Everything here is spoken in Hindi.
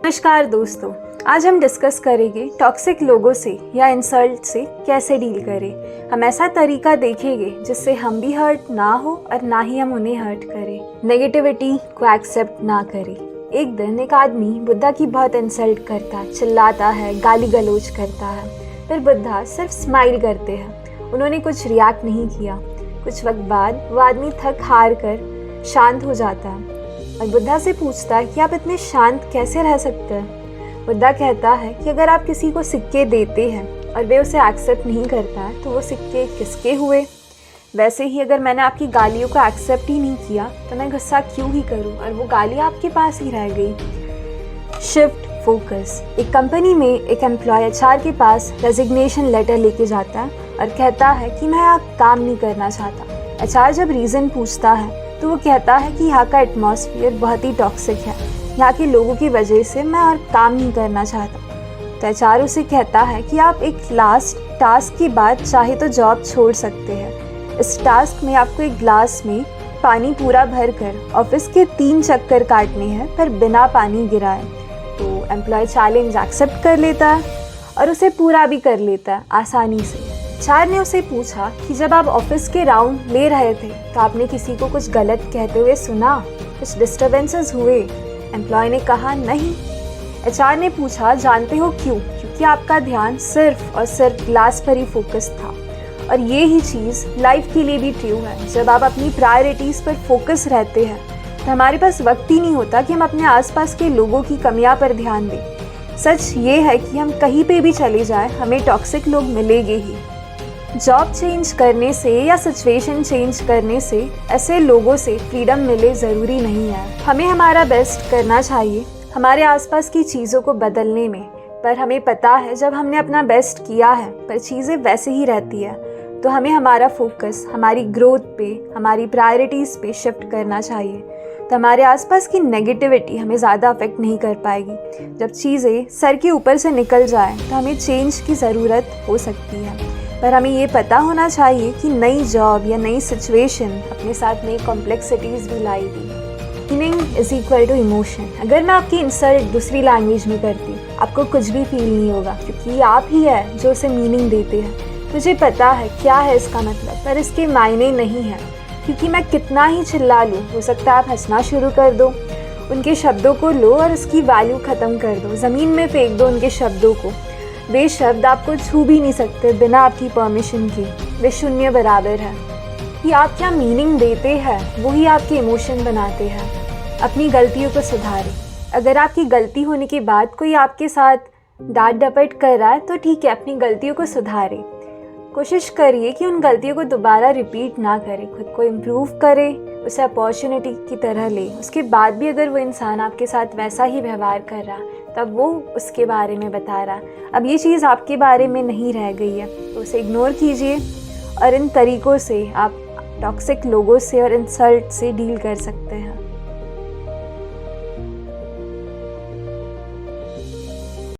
नमस्कार दोस्तों, आज हम डिस्कस करेंगे टॉक्सिक लोगों से या इंसल्ट से कैसे डील करें। हम ऐसा तरीका देखेंगे जिससे हम भी हर्ट ना हो और ना ही हम उन्हें हर्ट करें। नेगेटिविटी को एक्सेप्ट ना करें। एक दिन एक आदमी बुद्धा की बहुत इंसल्ट करता, चिल्लाता है, गाली गलौज करता है। फिर बुद्धा सिर्फ स्माइल करते हैं। उन्होंने कुछ रिएक्ट नहीं किया। कुछ वक्त बाद वो आदमी थक हार कर शांत हो जाता है और बुद्धा से पूछता है कि आप इतने शांत कैसे रह सकते हैं। बुद्धा कहता है कि अगर आप किसी को सिक्के देते हैं और वे उसे एक्सेप्ट नहीं करता है तो वो सिक्के किसके हुए। वैसे ही अगर मैंने आपकी गालियों को एक्सेप्ट ही नहीं किया तो मैं गुस्सा क्यों ही करूं और वो गाली आपके पास ही रह गई। Shift focus. एक कंपनी में एक एम्प्लॉय एचआर के पास रेजिग्नेशन लेटर लेके जाता है और कहता है कि मैं अब काम नहीं करना चाहता। एचआर जब रीज़न पूछता है तो वो कहता है कि यहाँ का एटमॉस्फेयर बहुत ही टॉक्सिक है, यहाँ के लोगों की वजह से मैं और काम नहीं करना चाहता। तो एचआर उसे कहता है कि आप एक लास्ट टास्क के बाद चाहे तो जॉब छोड़ सकते हैं। इस टास्क में आपको एक ग्लास में पानी पूरा भर कर ऑफिस के 3 चक्कर काटने हैं पर बिना पानी गिराए। तो एम्प्लॉय चैलेंज एक्सेप्ट कर लेता है और उसे पूरा भी कर लेता है आसानी से। एचआर ने उसे पूछा कि जब आप ऑफिस के राउंड ले रहे थे तो आपने किसी को कुछ गलत कहते हुए सुना, कुछ डिस्टर्बेंसेस हुए। एम्प्लॉय ने कहा नहीं। एचआर ने पूछा जानते हो क्यों? क्योंकि आपका ध्यान सिर्फ और सिर्फ ग्लास पर ही फोकस था। और ये ही चीज़ लाइफ के लिए भी ट्रू है। जब आप अपनी प्रायोरिटीज़ पर फोकस रहते हैं तो हमारे पास वक्त ही नहीं होता कि हम अपने आसपास के लोगों की कमियां पर ध्यान दें। सच ये है कि हम कहीं पे भी चले जाएं हमें टॉक्सिक लोग मिलेंगे ही। जॉब चेंज करने से या सिचुएशन चेंज करने से ऐसे लोगों से फ्रीडम मिले ज़रूरी नहीं है। हमें हमारा बेस्ट करना चाहिए हमारे आसपास की चीज़ों को बदलने में। पर हमें पता है जब हमने अपना बेस्ट किया है पर चीज़ें वैसे ही रहती है तो हमें हमारा फोकस हमारी ग्रोथ पे, हमारी प्रायोरिटीज़ पे शिफ्ट करना चाहिए। तो हमारे आसपास की नेगेटिविटी हमें ज़्यादा अफेक्ट नहीं कर पाएगी। जब चीज़ें सर के ऊपर से निकल जाएं तो हमें चेंज की ज़रूरत हो सकती है। पर हमें ये पता होना चाहिए कि नई जॉब या नई सिचुएशन अपने साथ नई कॉम्प्लेक्सिटीज़ भी लाएगी। Meaning is equal to emotion. अगर मैं आपकी इंसल्ट दूसरी लैंग्वेज में करती आपको कुछ भी फील नहीं होगा क्योंकि ये आप ही है जो उसे मीनिंग देते हैं। मुझे पता है क्या है इसका मतलब पर इसके मायने नहीं है क्योंकि मैं कितना ही चिल्ला लूँ हो सकता है आप हंसना शुरू कर दो। उनके शब्दों को लो और उसकी वैल्यू ख़त्म कर दो, ज़मीन में फेंक दो उनके शब्दों को। वे शब्द आपको छू भी नहीं सकते बिना आपकी परमिशन के। वे शून्य बराबर है। कि आप क्या मीनिंग देते हैं वही आपके इमोशन बनाते हैं। अपनी गलतियों को सुधारें। अगर आपकी गलती होने के बाद कोई आपके साथ डांट डपट कर रहा है तो ठीक है, अपनी गलतियों को सुधारें। कोशिश करिए कि उन गलतियों को दोबारा रिपीट ना करें। खुद को इम्प्रूव करें, उसे अपॉर्चुनिटी की तरह लें। उसके बाद भी अगर वो इंसान आपके साथ वैसा ही व्यवहार कर रहा तब वो उसके बारे में बता रहा, अब ये चीज़ आपके बारे में नहीं रह गई है तो उसे इग्नोर कीजिए। और इन तरीक़ों से आप टॉक्सिक लोगों से और इंसल्ट से डील कर सकते हैं।